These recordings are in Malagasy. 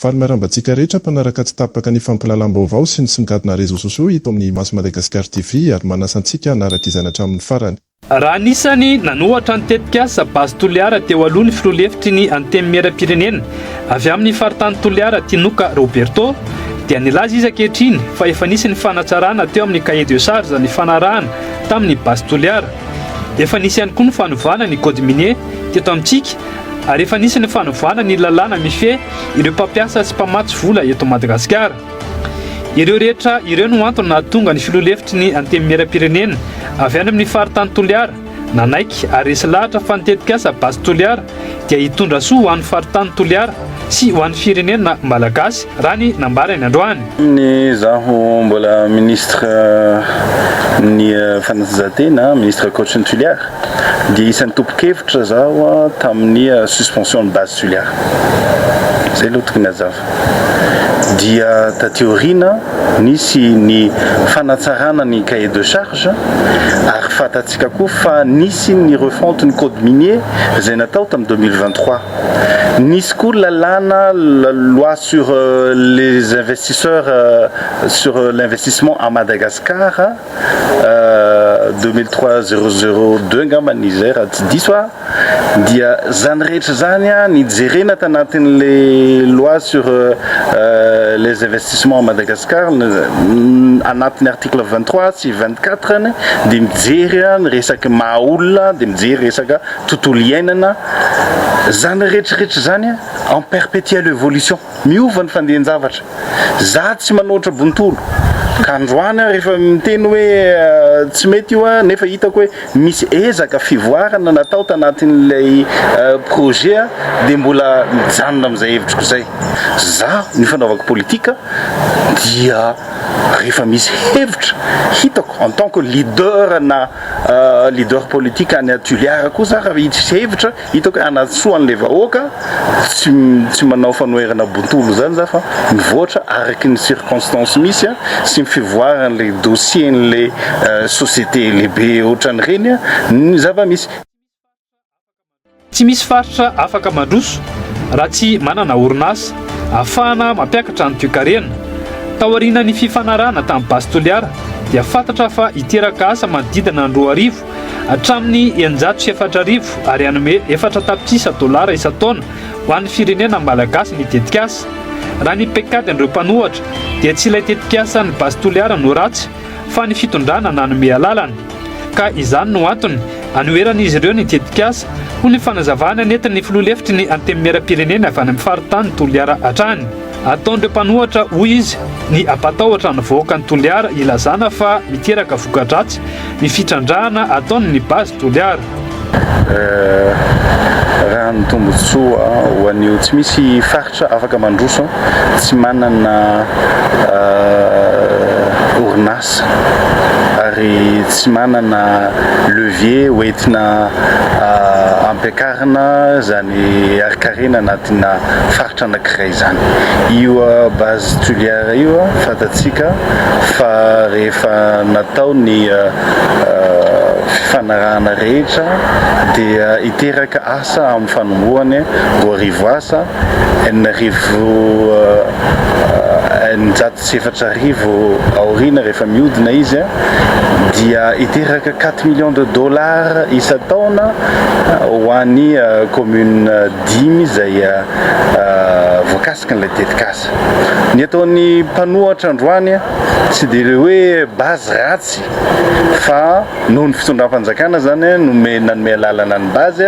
Falimarambantsika rehetra mpanaraka tsy tapaka ny fampilalaam-baovao sy ny songadina réseaux sociaux hito amin'ny Maso Madagasikara TV ary manasantsika hanaraka izany hatramin'ny farany. Raha anisany nanohatra ny tetikasa basy Toliara teo aloha ny filoha-hevitry ny antenimieram-pirenena avy amin'ny faritany Toliara Tinoka Roberto dia nilaza izy ankehitriny fa efa nisy ny fanatsarana teo amin'ny cahier de charge ny fanarahana tamin'ny basy Toliara. Efa nisy ihany koa ny fanovana ny code minier teto amintsika ary efa nisy ny fanovana ny lalàna mifehy ireo mpampiasa sy mpamatsy vola eto Madagasikara. Ireo rehetra ireo no antony nahatonga ny filoha-hevitry ny antenimieram-pirenena avy any amin'ny faritany Toliara nanaiky ary resy lahatra fa ny tetikasa basy Toliara dia hitondra soa ho an'ny faritany Toliara sy ho an'ny firenena malagasy raha ny nambarany androany. Ny zaho mbola ministre ny fanatanjahantena, ministre coach ny Toliara dia isan'ny tompo-kevitra zaho tamin'ny suspension ny basy Toliara. Zay aloha tokony hazava. Dia tateoriana nisy ny fanatsarana ny cahier de charge ary fatatsika koa fa nisy ny refonte ny code minier izay natao tamin'ny 2023. Nisy koa lalàna la loi sur les investisseurs sur l'investissement à Madagascar 2003-002 ngamba Niger tsy diso dia zany rehetra zany nijerena tanatin'le loi sur les investissements à Madagascar anatin'ny article 23 sy 24 dia mijery ny resaka mahaolona dia mijery resaka tontolo iainana zany rehetrarehetra zany en perpétuelle évolution miova ny fandehan-javatra za tsy manoatra bontolo ka androany rehefa miteny hoe tsy mety io nefa hitako hoe misy ezaka fivoarana natao tanatin'ilay projet dia mbola mijanona amin'izay hevitriko zay. Za ny fanaovako politika dia rehefa misy hevitra hitako en tant que leader na leader politique any Toliara koa za raha misy hevitra hitako anatsoa an'ilay vahoaka tsy manao fanoherana bontolo zany za fa mivoatra araky ny circonstance misy sy ny fivoaran'ilay dossier n'ilay société lehibe ohatran'ireny ny zava-misy. Tsy misy faritra afaka mandroso raha tsy manana orinasa ahafahana mampiakatra ny toe-karena. Taoriana ny fifanarahana tamin'ny basy Toliara dia fantatra fa hiteraka asa manodidina ny 2 arivo hatramin'ny 904 arivo ary hanome 4 tapitrisa dolara isan-taona ho an'ny firenena malagasy ny tetikasa. Raha ny pekady an'ireo mpanohatra dia tsy ilay tetikasa ny basy Toliara no ratsy fa ny fitondrana nanome alalana ka izany no antony anoheran'izy ireo ny tetikasa ho ny fanazavana nentin'ny filoha-hevitry ny antenimieram-pirenena avy any amin'ny faritany Toliara hatrany. Ataon'ireo mpanohatra hoy izy ny ampatahotra ny vahoaka ny Toliara ilazana fa miteraka voka-dratsy ny fitrandrahana ataony ny basy Toliara. Raha ny tombotsoa ho an'io tsy misy faritra afaka mandroso tsy manana orinasa ary tsy manana levier hoentina ampiakarina zany arikarena anatina faritra anankiray zany. Io basy Toliara io fatatsika fa rehefa natao ny fifanarahana rehetra dia hiteraka asa amin'ny fanombohany 2 arivo asa 904 arivo aorina rehefa mihodina izy dia hiteraka 4 millions de dollars isan-taona ho an'ny commune 10 izay voakasika n'ilay tetikasa. Ny ataon'ny mpanohatra androany tsy dia hoe bazy ratsy fa noho ny fitondram-panjakana zany nanome lalana ny bazy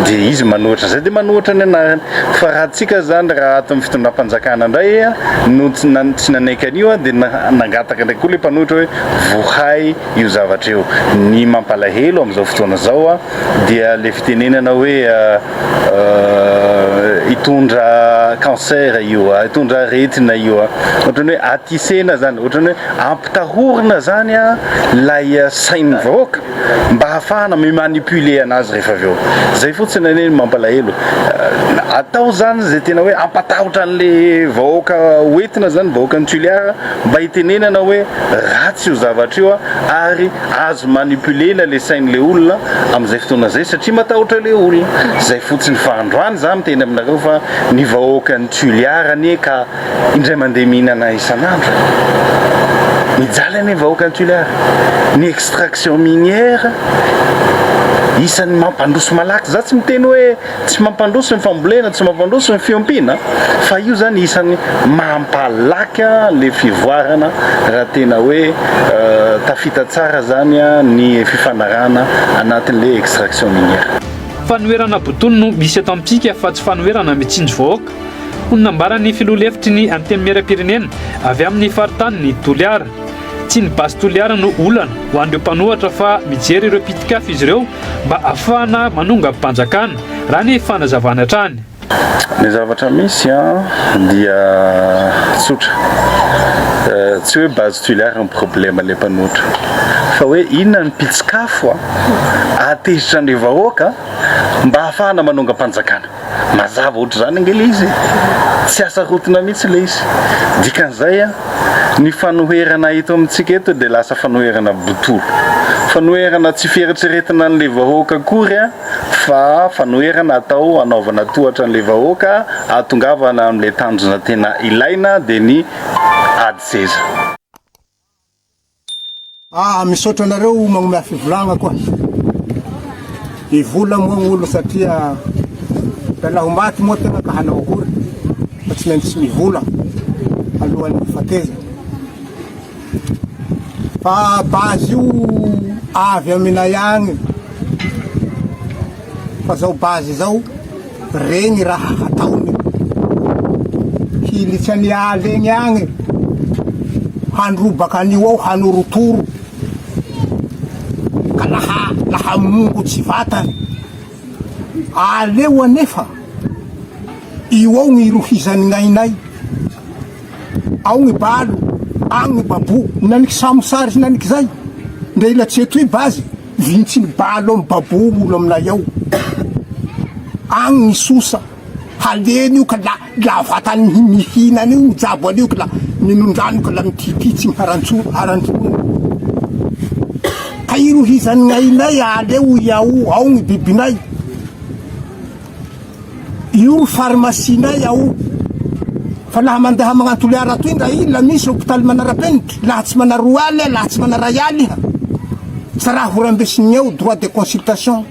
dia izy manohatra zay dia manohatra ny anarany fa rahatsika zany raha ato amin'ny fitondram-panjakana indray no tsy nanaiky an'io dia nangataka ndraiky koa ilay mpanohatra hoe vohay io zavatra io. Ny mampalahelo amin'izao fotoana zao dia le fitenenana hoe hitondra cancer io, hitondra aretina io, ohatrany hoe atisena zany, ohatrany hoe ampitahorina zany lay sain'ny vahoaka mba hahafahana mamanipuler anazy rehefa avy eo. Zay fotsiny ny mampalahelo. Atao zany zay tena hoe ampatahotra an'le vahoaka hoentina zany vahoaka ny Toliara mba hitenenana hoe ratsy io zavatra io ary azo manipulena le sain'le olona amin'izay fotoana zay satria matahotra le olona. Zay fotsiny fa androany za miteny aminareo io fa ny vahoaka ny Tuiliara anie ka indray mandeha mihinana isan'andro mijaly anie vahoaka ny Tuiliara ny extraction minière isan'ny mampandroso malaky za tsy miteny hoe tsy mampandroso ny fambolena tsy mampandroso ny fiompiana fa io zany isan'ny mampalaky le fivoarana raha tena hoe tafita tsara zany ny fifanarana anatin'le extraction minière. Fanoherana botolo no misy eto amintsika fa tsy fanoherana mitsinjo vahoaka ho nambarany filolefitry ny anteny miaram-pirenena avy amin'ny faritany ny Toliara. Tsy ny basy Toliara no olana ho an'ireo mpanohatra fa mijery ireo pitikafy izy ireo mba ahafahana manonga mpanjakana raha ny fanazavana hatrany. Ny zavatra misy dia tsotra tsy hoe basy Toliara ny problème le mpanohatra fa hoe inona ny pitsikafo atezitra ny vahoaka mba ahafahana manonga mpanjakana mazava ohatra zany angely izy tsy asa rotina mihitsy le izy dikan'izay ny fanoherana eto amintsika eto dia lasa fanoherana botolo fanoherana tsy fieritreretina an'le vahoaka akory fa fanoherana atao anaovana tohatra an'le vahoaka atongavana amin'le tanjona tena ilaina dia ny ady seza. Misaotra anareo magnome fivolagna koa ivola moa gn'olo satria raha ho maty moa tena ka hanao akory fa tsy maintsy mivola alohan'ny fateza fa bazy io avy aminay agny fa zao bazy zao regny raha hataony hilitsy any aly egny agny handrobaka an'io ao hanorotoro ka laha mongo tsy vatany aleo anefa io ao gny rohizany gn'ainay ao gny balo agny babo naniky samosary sy naniky zay ndre ila tsy eto hoe bazy vintsy ny balo amy babo olo aminay ao agny ny sosa haleny io ka la vatany mihinany io mijabo an'io ka la minondrano ka la mitititsy harantsony ka irohizany gn'ainay aleo iao ao gny bibinay io pharmacinay ao fa laha mandeha magnantoliara toy ndra ila misy hôpitaly manarapenitry laha tsy mana roaly laha tsy mana rayaly iha sa raha horambesiny eo droit de consultation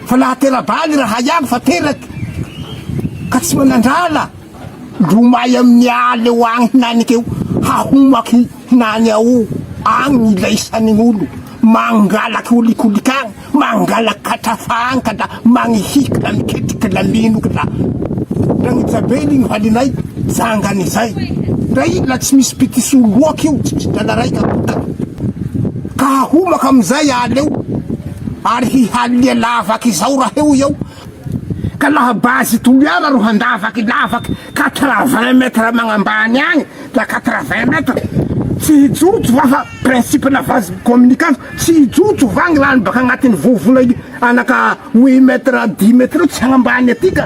fa laha terabaly raha iaby fa teraky ka tsy manandrala lomay amin'ny aly eo agny hinaniky eo hahomaky hinany ao agny ilaisany gn'olo mangalaky olikolikagny mangalaky katrafagny ka da magnihika la miketriky la minoky la gny jabely gny valinay jangany zay ndra i la tsy misy pitisy loaky io tsy dala raiky akota ka hahomaka amizay aly eo ary hihalia lavaky zao raha eo eo ka laha bazy Toliara ro handavaky lavaky 80 metre magnambany agny la 80 metre tsy hijotso va fa principe na vase communicante tsy hijotso va gny rano baka agnatin'ny vovona anaka 8 metre 10 metre tsy hagnambany aty ka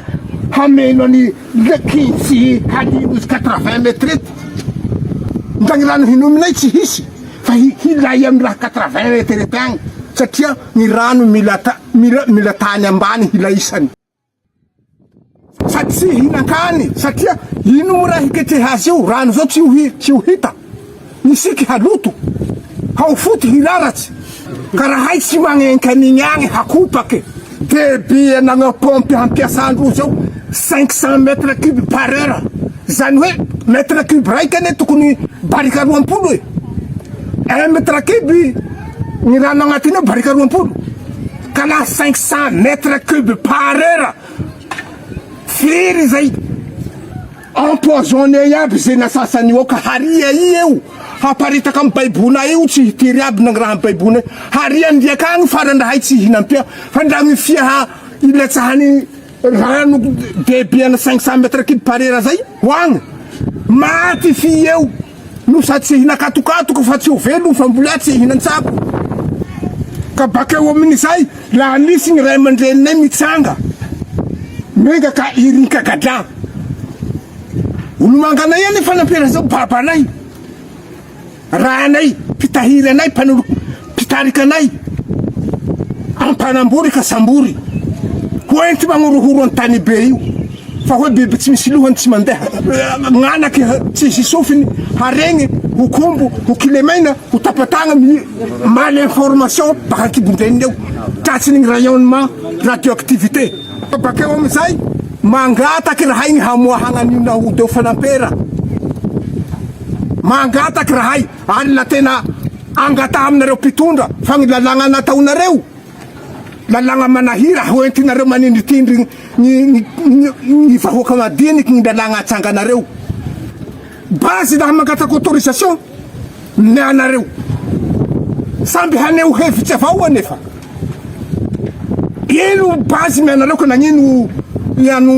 hameno any lekintsy halino izy 80 metre ety nda gny rano hinominay tsy hisy fa hilay amy raha 80 metre ety agny satria gny rano mila tany ambany hilaisany sady tsy hinan-kany satria ino mo raha hiketreha azy io rano zao tsy ho hita nisiky haloto hao foty hiraratsy ka rahay tsy magnenky an'igny agny hakopake deby anagnapompy hampiasandro zao 500 mètres cubes par heure zany hoe mètre cube raiky ane tokony barika 20 1 mètre cube ny rano agnatiny ao barika 20 ka laha 500 mètres cubes par heure firy zay empoisonné aby zay nasasany io ka haria i eo haparitaka amy baibona io tsy hitiry aby nagny raha amy baibona haria ndriaka agny farandrahay tsy hihinampia fa ndra mifia ilatsahany rano debiana 500 mètres cubes par heure zay hoagny maty fi eo no sady tsy hina-katokatoko fa tsy ho velo fa mbola tsy hinan-tsako ka bakeo amin'izay laha misy gny ray aman-dreninay mitsanga mega ka irinka gadra olo manganay ane fanampera zao babanay ranay pitahiry anay pitariky anay ampanambory ka sambory hoenty magnorohoro an tany be io fa hoe biby tsy misy lohany tsy mandeha gn'anaky tsy hisy sofiny haregny ho kombo ho kilemaina ho tapatagna mal information baka kibondreniny eo tratsiny gny rayonnement radioactivité bakeo amizay mangataky raha igny hamoahagna an'io naody eo fanampera mangataky raha i alina tena angata aminareo mpitondra fa gny lalagna nataonareo lalagna manahira hoentinareo manindritindry gny vahoaka madiniky gny lalagna atsanganareo base laha mangataky autorisation neanareo samby haneo hevitsy avao anefa ino base mianareo ka nagnino iano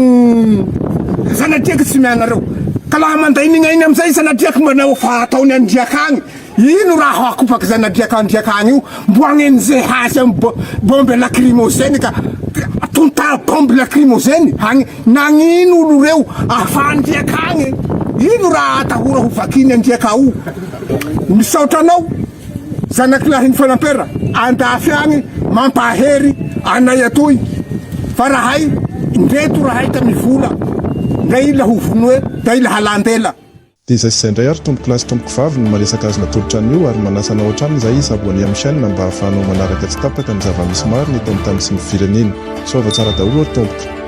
zanadriaky tsy mianareo ka laha mandainigna iny amizay zanadriaky manao fa ataony andriaky agny ino raha akopaky zanadriaky andriaky agny io mbo agnen'izay hazy amy bombe lacrymogène ka tonta bombe lacrymogène agny nagnino olo reo afandriaky agny ino raha atahora ho vakiny andriaka ao misaotranao zanaky lahiny fanampera andafy agny mampahery anay atoy fa rahay ndreto rahay tamivola nda ila ho vonoe da ila halandela dia izay sy izay indray ary tomboko lasy tomboko vavy no maresaka azy natolotra an'io ary manasana ohatrany izay izy abony amin'ny chaîne mba hahafahanao manaraka tsy tapaka ny zava-misy maro ny eto amin'ny tany sy ny firenena soava tsara daholo ary tompoko